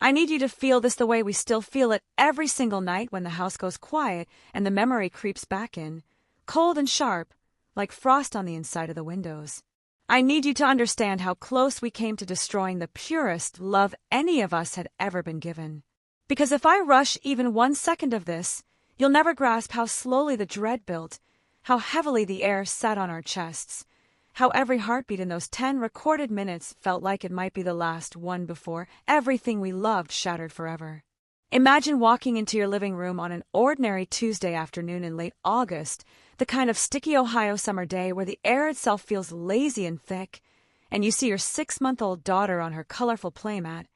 I need you to feel this the way we still feel it every single night when the house goes quiet and the memory creeps back in, cold and sharp, like frost on the inside of the windows. I need you to understand how close we came to destroying the purest love any of us had ever been given. Because if I rush even 1 second of this, you'll never grasp how slowly the dread built, how heavily the air sat on our chests, how every heartbeat in those 10 recorded minutes felt like it might be the last one before everything we loved shattered forever. Imagine walking into your living room on an ordinary Tuesday afternoon in late August, the kind of sticky Ohio summer day where the air itself feels lazy and thick, and you see your 6-month-old daughter on her colorful playmat,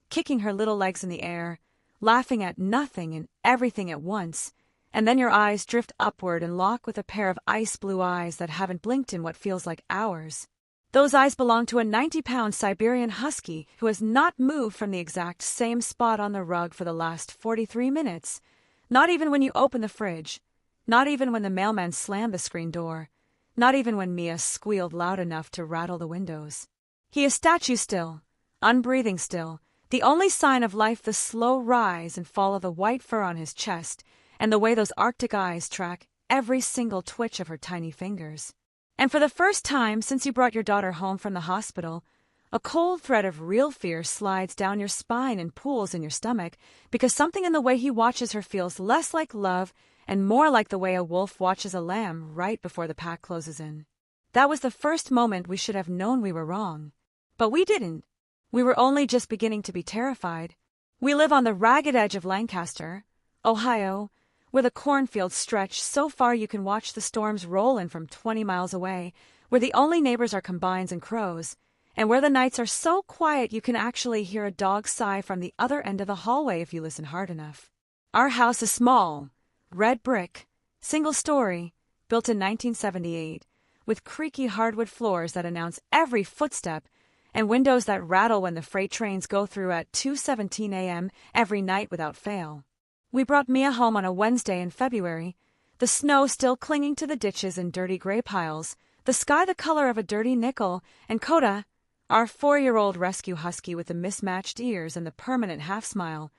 kicking her little legs in the air, laughing at nothing and everything at once, and then your eyes drift upward and lock with a pair of ice blue eyes that haven't blinked in what feels like hours. Those eyes belong to a 90-pound Siberian Husky who has not moved from the exact same spot on the rug for the last 43 minutes, not even when you open the fridge, not even when the mailman slammed the screen door, not even when Mia squealed loud enough to rattle the windows. He is statue still, unbreathing still, the only sign of life the slow rise and fall of the white fur on his chest, and the way those Arctic eyes track every single twitch of her tiny fingers. And for the first time since you brought your daughter home from the hospital, a cold thread of real fear slides down your spine and pools in your stomach because something in the way he watches her feels less like love and more like the way a wolf watches a lamb right before the pack closes in. That was the first moment we should have known we were wrong. But we didn't. We were only just beginning to be terrified. We live on the ragged edge of Lancaster, Ohio, where the cornfields stretch so far you can watch the storms roll in from 20 miles away, where the only neighbors are combines and crows, and where the nights are so quiet you can actually hear a dog sigh from the other end of the hallway if you listen hard enough. Our house is small, red brick, single story, built in 1978, with creaky hardwood floors that announce every footstep and windows that rattle when the freight trains go through at 2:17 a.m. every night without fail. We brought Mia home on a Wednesday in February, the snow still clinging to the ditches in dirty gray piles, the sky the color of a dirty nickel, and Coda, our 4-year-old rescue husky with the mismatched ears and the permanent half-smile,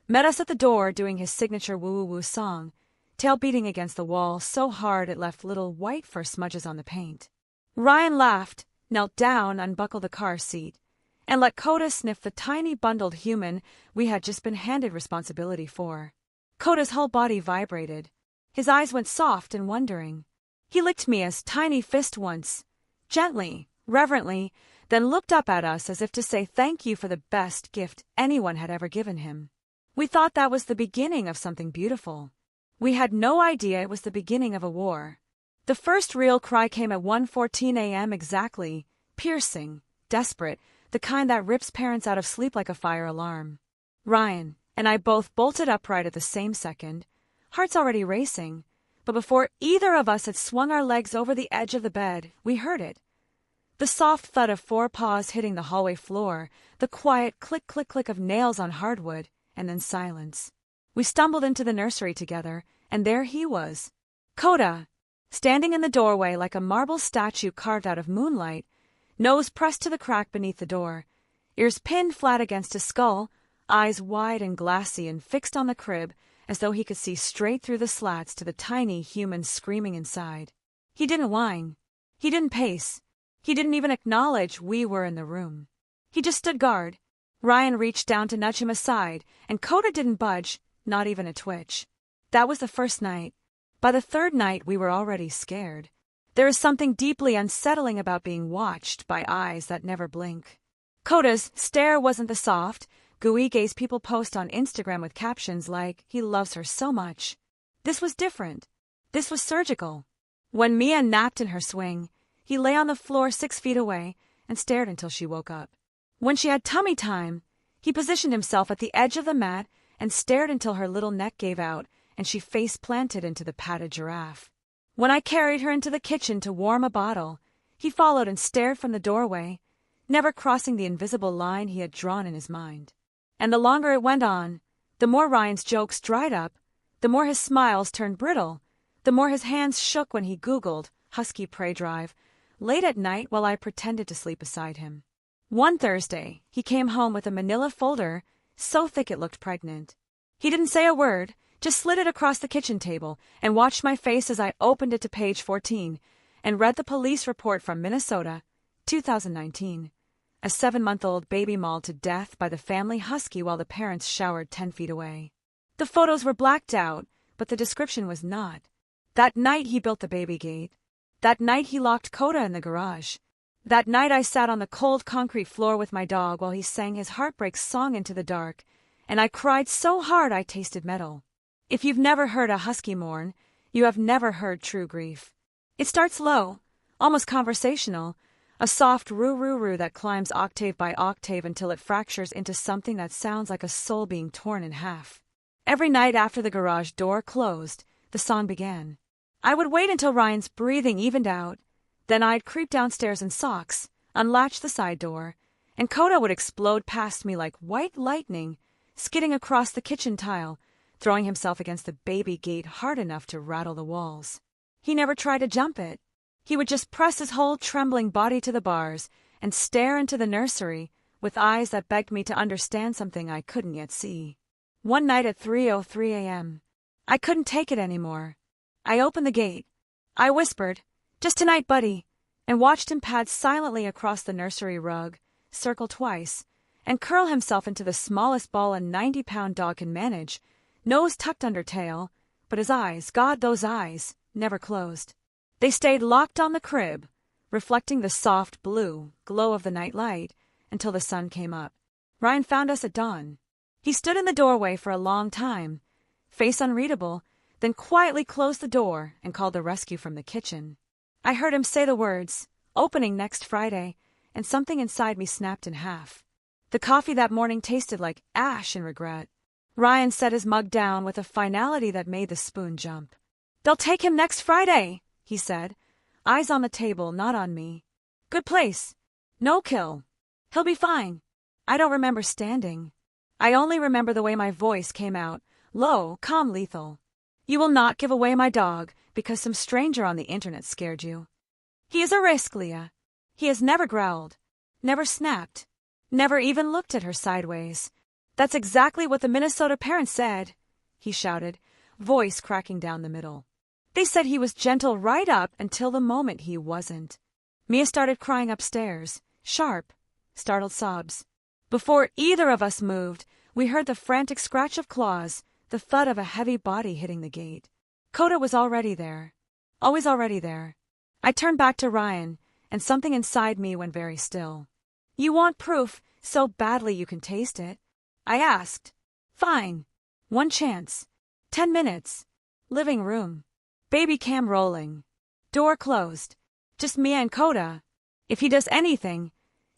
met us at the door doing his signature woo-woo-woo song, tail beating against the wall so hard it left little white fur smudges on the paint. Ryan laughed, knelt down, unbuckled the car seat, and let Coda sniff the tiny bundled human we had just been handed responsibility for. Coda's whole body vibrated. His eyes went soft and wondering. He licked Mia's tiny fist once, gently, reverently, then looked up at us as if to say thank you for the best gift anyone had ever given him. We thought that was the beginning of something beautiful. We had no idea it was the beginning of a war. The first real cry came at 1:14 a.m. exactly, piercing, desperate, the kind that rips parents out of sleep like a fire alarm. Ryan and I both bolted upright at the same second, hearts already racing, but before either of us had swung our legs over the edge of the bed, we heard it. The soft thud of 4 paws hitting the hallway floor, the quiet click-click-click of nails on hardwood, and then silence. We stumbled into the nursery together, and there he was, Coda, standing in the doorway like a marble statue carved out of moonlight, nose pressed to the crack beneath the door, ears pinned flat against his skull, eyes wide and glassy and fixed on the crib as though he could see straight through the slats to the tiny human screaming inside. He didn't whine. He didn't pace. He didn't even acknowledge we were in the room. He just stood guard. Ryan reached down to nudge him aside, and Coda didn't budge, not even a twitch. That was the first night. By the third night, we were already scared. There is something deeply unsettling about being watched by eyes that never blink. Coda's stare wasn't the soft, gooey gaze people post on Instagram with captions like, "He loves her so much." This was different. This was surgical. When Mia napped in her swing, he lay on the floor 6 feet away and stared until she woke up. When she had tummy time, he positioned himself at the edge of the mat and stared until her little neck gave out and she face-planted into the padded giraffe. When I carried her into the kitchen to warm a bottle, he followed and stared from the doorway, never crossing the invisible line he had drawn in his mind. And the longer it went on, the more Ryan's jokes dried up, the more his smiles turned brittle, the more his hands shook when he Googled Husky prey drive, late at night while I pretended to sleep beside him. One Thursday, he came home with a manila folder, so thick it looked pregnant. He didn't say a word, just slid it across the kitchen table and watched my face as I opened it to page 14 and read the police report from Minnesota, 2019. A 7-month-old baby mauled to death by the family Husky while the parents showered 10 feet away. The photos were blacked out, but the description was not. That night he built the baby gate. That night he locked Coda in the garage. That night I sat on the cold concrete floor with my dog while he sang his heartbreak song into the dark, and I cried so hard I tasted metal. If you've never heard a husky mourn, you have never heard true grief. It starts low, almost conversational, a soft roo-roo-roo that climbs octave by octave until it fractures into something that sounds like a soul being torn in half. Every night after the garage door closed, the song began. I would wait until Ryan's breathing evened out, then I'd creep downstairs in socks, unlatch the side door, and Coda would explode past me like white lightning, skidding across the kitchen tile, throwing himself against the baby gate hard enough to rattle the walls. He never tried to jump it. He would just press his whole trembling body to the bars and stare into the nursery with eyes that begged me to understand something I couldn't yet see. One night at 3:03 a.m., I couldn't take it anymore. I opened the gate. I whispered, "Just tonight, buddy," and watched him pad silently across the nursery rug, circle twice, and curl himself into the smallest ball a 90-pound dog can manage, nose tucked under tail, but his eyes, God, those eyes, never closed. They stayed locked on the crib, reflecting the soft blue glow of the night light until the sun came up. Ryan found us at dawn. He stood in the doorway for a long time, face unreadable, then quietly closed the door and called the rescue from the kitchen. I heard him say the words, "Opening next Friday," and something inside me snapped in half. The coffee that morning tasted like ash and regret. Ryan set his mug down with a finality that made the spoon jump. "They'll take him next Friday," he said, eyes on the table, not on me. "Good place. No kill. He'll be fine." I don't remember standing. I only remember the way my voice came out, low, calm, lethal. "You will not give away my dog because some stranger on the internet scared you. He is a risk, Leah. He has never growled, never snapped, never even looked at her sideways. That's exactly what the Minnesota parents said," he shouted, voice cracking down the middle. "They said he was gentle right up until the moment he wasn't." Mia started crying upstairs, sharp, startled sobs. Before either of us moved, we heard the frantic scratch of claws, the thud of a heavy body hitting the gate. Coda was already there. Always already there. I turned back to Ryan, and something inside me went very still. "You want proof so badly you can taste it?" I asked. "Fine. One chance. 10 minutes. Living room. Baby cam rolling. Door closed. Just Mia and Coda. If he does anything,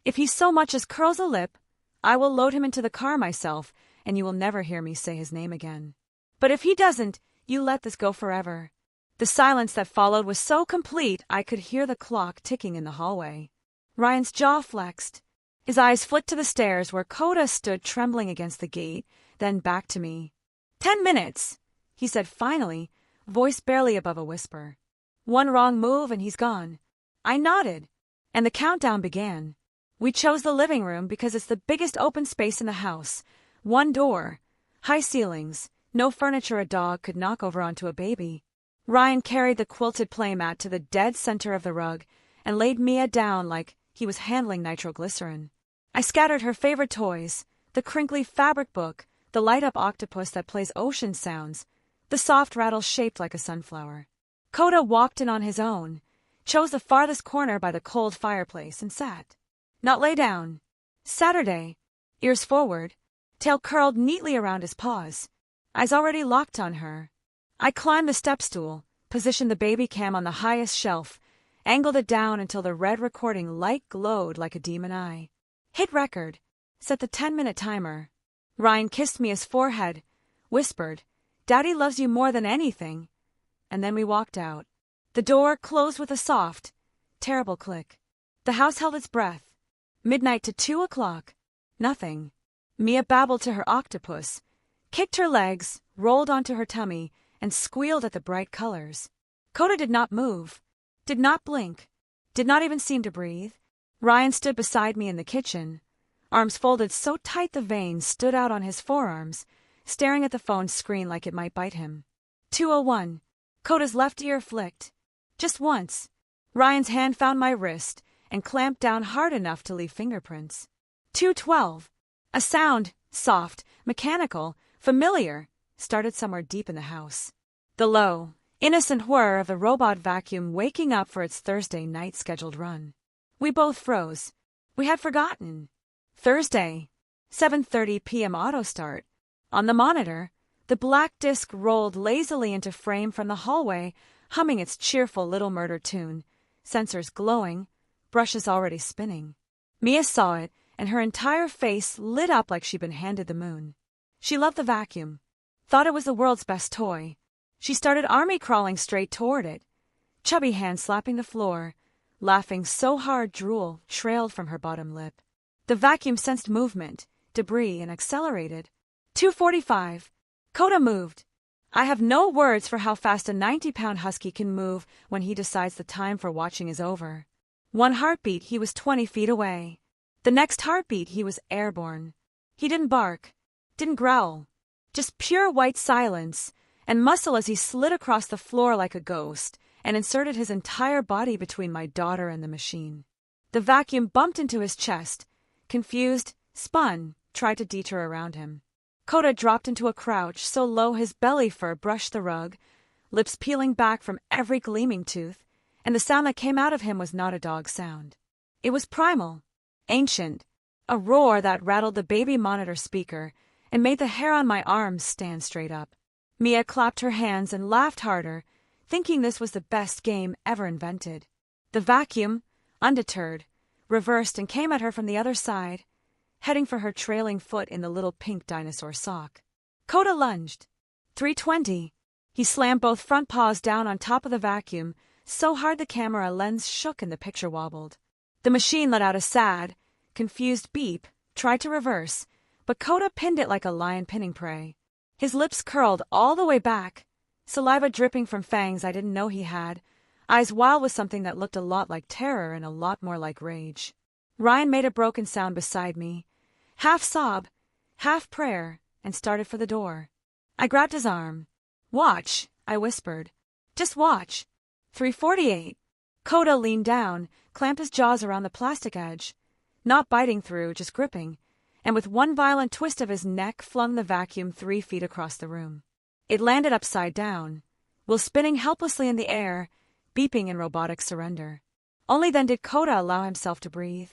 if he so much as curls a lip, I will load him into the car myself, and you will never hear me say his name again. But if he doesn't, you let this go forever." The silence that followed was so complete I could hear the clock ticking in the hallway. Ryan's jaw flexed. His eyes flicked to the stairs where Coda stood trembling against the gate, then back to me. 10 minutes, he said finally, voice barely above a whisper. "One wrong move and he's gone." I nodded, and the countdown began. We chose the living room because it's the biggest open space in the house. One door, high ceilings, no furniture a dog could knock over onto a baby. Ryan carried the quilted playmat to the dead center of the rug and laid Mia down like he was handling nitroglycerin. I scattered her favorite toys, the crinkly fabric book, the light-up octopus that plays ocean sounds, the soft rattle shaped like a sunflower. Coda walked in on his own, chose the farthest corner by the cold fireplace and sat. Not lay down. Saturday, ears forward, tail curled neatly around his paws, eyes already locked on her. I climbed the step stool, positioned the baby cam on the highest shelf, angled it down until the red recording light glowed like a demon eye. Hit record, set the 10-minute timer. Ryan kissed me his forehead, whispered, "Daddy loves you more than anything," and then we walked out. The door closed with a soft, terrible click. The house held its breath. Midnight to 2 o'clock. Nothing. Mia babbled to her octopus, kicked her legs, rolled onto her tummy, and squealed at the bright colors. Coda did not move, did not blink, did not even seem to breathe. Ryan stood beside me in the kitchen, arms folded so tight the veins stood out on his forearms, staring at the phone screen like it might bite him. 2:01. Coda's left ear flicked. Just once. Ryan's hand found my wrist and clamped down hard enough to leave fingerprints. 2:12. A sound, soft, mechanical, familiar, started somewhere deep in the house. The low, innocent whir of the robot vacuum waking up for its Thursday night scheduled run. We both froze. We had forgotten. Thursday, 7:30 p.m. auto start. On the monitor, the black disc rolled lazily into frame from the hallway, humming its cheerful little murder tune, sensors glowing, brushes already spinning. Mia saw it, and her entire face lit up like she'd been handed the moon. She loved the vacuum, thought it was the world's best toy. She started army crawling straight toward it, chubby hands slapping the floor, laughing so hard drool trailed from her bottom lip. The vacuum sensed movement, debris, and accelerated. 2:45. Coda moved. I have no words for how fast a 90-pound husky can move when he decides the time for watching is over. One heartbeat, he was 20 feet away. The next heartbeat, he was airborne. He didn't bark, didn't growl, just pure white silence and muscle as he slid across the floor like a ghost and inserted his entire body between my daughter and the machine. The vacuum bumped into his chest, confused, spun, tried to detour around him. Coda dropped into a crouch so low his belly fur brushed the rug, lips peeling back from every gleaming tooth, and the sound that came out of him was not a dog sound. It was primal, ancient, a roar that rattled the baby monitor speaker and made the hair on my arms stand straight up. Mia clapped her hands and laughed harder, thinking this was the best game ever invented. The vacuum, undeterred, reversed and came at her from the other side, heading for her trailing foot in the little pink dinosaur sock. Coda lunged. 3:20. He slammed both front paws down on top of the vacuum, so hard the camera lens shook and the picture wobbled. The machine let out a sad, confused beep, tried to reverse, but Coda pinned it like a lion pinning prey. His lips curled all the way back, saliva dripping from fangs I didn't know he had, eyes wild with something that looked a lot like terror and a lot more like rage. Ryan made a broken sound beside me, half sob, half prayer, and started for the door. I grabbed his arm. "Watch," I whispered. "Just watch." 3:48. Coda leaned down, clamped his jaws around the plastic edge, not biting through, just gripping, and with one violent twist of his neck flung the vacuum 3 feet across the room. It landed upside down, while spinning helplessly in the air, beeping in robotic surrender. Only then did Coda allow himself to breathe.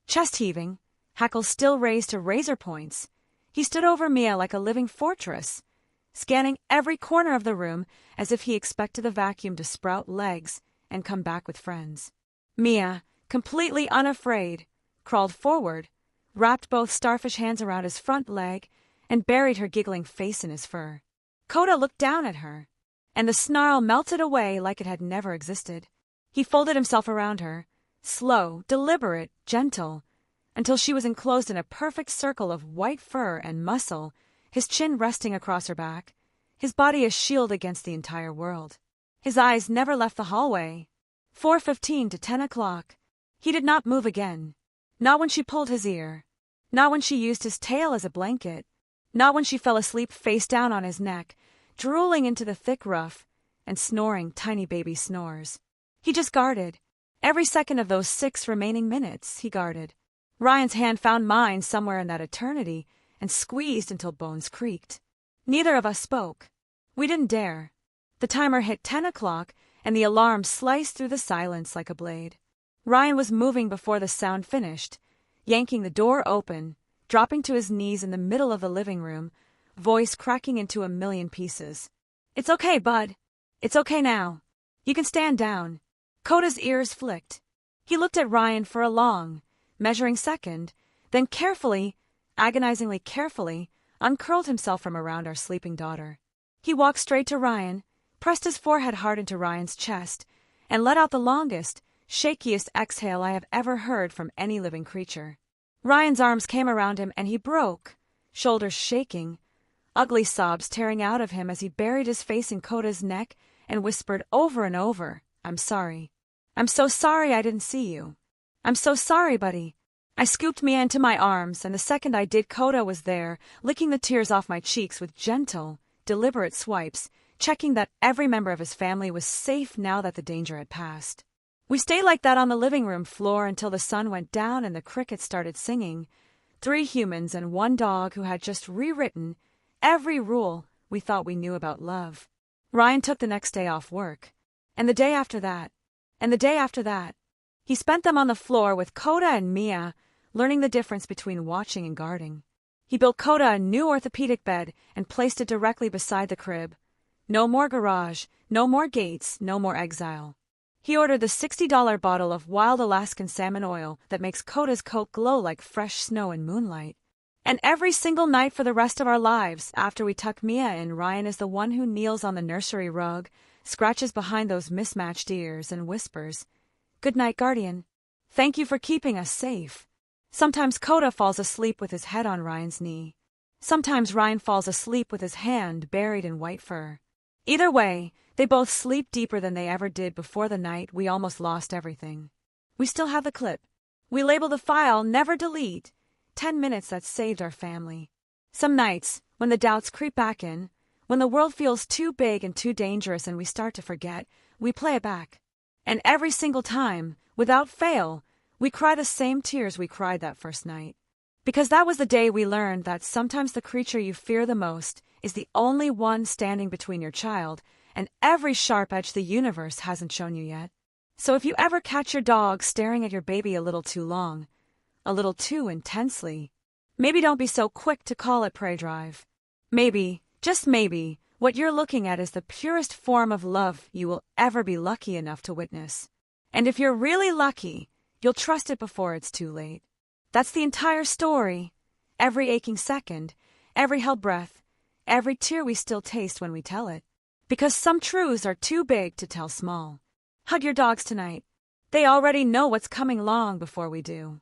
Chest heaving, hackles still raised to razor points, he stood over Mia like a living fortress, scanning every corner of the room as if he expected the vacuum to sprout legs and come back with friends. Mia, completely unafraid, crawled forward, wrapped both starfish hands around his front leg, and buried her giggling face in his fur. Coda looked down at her, and the snarl melted away like it had never existed. He folded himself around her, slow, deliberate, gentle, until she was enclosed in a perfect circle of white fur and muscle, his chin resting across her back, his body a shield against the entire world. His eyes never left the hallway. 4:15 to 10 o'clock. He did not move again. Not when she pulled his ear. Not when she used his tail as a blanket. Not when she fell asleep face down on his neck, drooling into the thick ruff and snoring tiny baby snores. He just guarded. Every second of those 6 remaining minutes, he guarded. Ryan's hand found mine somewhere in that eternity and squeezed until bones creaked. Neither of us spoke. We didn't dare. The timer hit 10 o'clock, and the alarm sliced through the silence like a blade. Ryan was moving before the sound finished, yanking the door open, dropping to his knees in the middle of the living room, voice cracking into a million pieces. "It's okay, bud. It's okay now. You can stand down." Coda's ears flicked. He looked at Ryan for a long, measuring second, then carefully, agonizingly carefully, uncurled himself from around our sleeping daughter. He walked straight to Ryan, pressed his forehead hard into Ryan's chest, and let out the longest, shakiest exhale I have ever heard from any living creature. Ryan's arms came around him and he broke, shoulders shaking, ugly sobs tearing out of him as he buried his face in Coda's neck and whispered over and over, "I'm sorry. I'm so sorry I didn't see you. I'm so sorry, buddy. I scooped Mia into my arms, and the second I did, Coda was there, licking the tears off my cheeks with gentle, deliberate swipes, checking that every member of his family was safe now that the danger had passed. We stayed like that on the living room floor until the sun went down and the crickets started singing. 3 humans and 1 dog who had just rewritten every rule we thought we knew about love. Ryan took the next day off work. And the day after that. And the day after that. He spent them on the floor with Coda and Mia, learning the difference between watching and guarding. He built Coda a new orthopedic bed and placed it directly beside the crib. No more garage, no more gates, no more exile. He ordered the $60 bottle of wild Alaskan salmon oil that makes Coda's coat glow like fresh snow in moonlight. And every single night for the rest of our lives, after we tuck Mia in, Ryan is the one who kneels on the nursery rug, scratches behind those mismatched ears, and whispers, "Good night, guardian. Thank you for keeping us safe." Sometimes Coda falls asleep with his head on Ryan's knee. Sometimes Ryan falls asleep with his hand buried in white fur. Either way, they both sleep deeper than they ever did before the night we almost lost everything. We still have the clip. We label the file "Never Delete." 10 minutes that saved our family. Some nights, when the doubts creep back in, when the world feels too big and too dangerous and we start to forget, we play it back. And every single time, without fail, we cry the same tears we cried that first night. Because that was the day we learned that sometimes the creature you fear the most is the only one standing between your child and every sharp edge the universe hasn't shown you yet. So if you ever catch your dog staring at your baby a little too long, a little too intensely, maybe don't be so quick to call it prey drive. Maybe, just maybe, what you're looking at is the purest form of love you will ever be lucky enough to witness. And if you're really lucky, you'll trust it before it's too late. That's the entire story. Every aching second, every held breath, every tear we still taste when we tell it. Because some truths are too big to tell small. Hug your dogs tonight. They already know what's coming long before we do.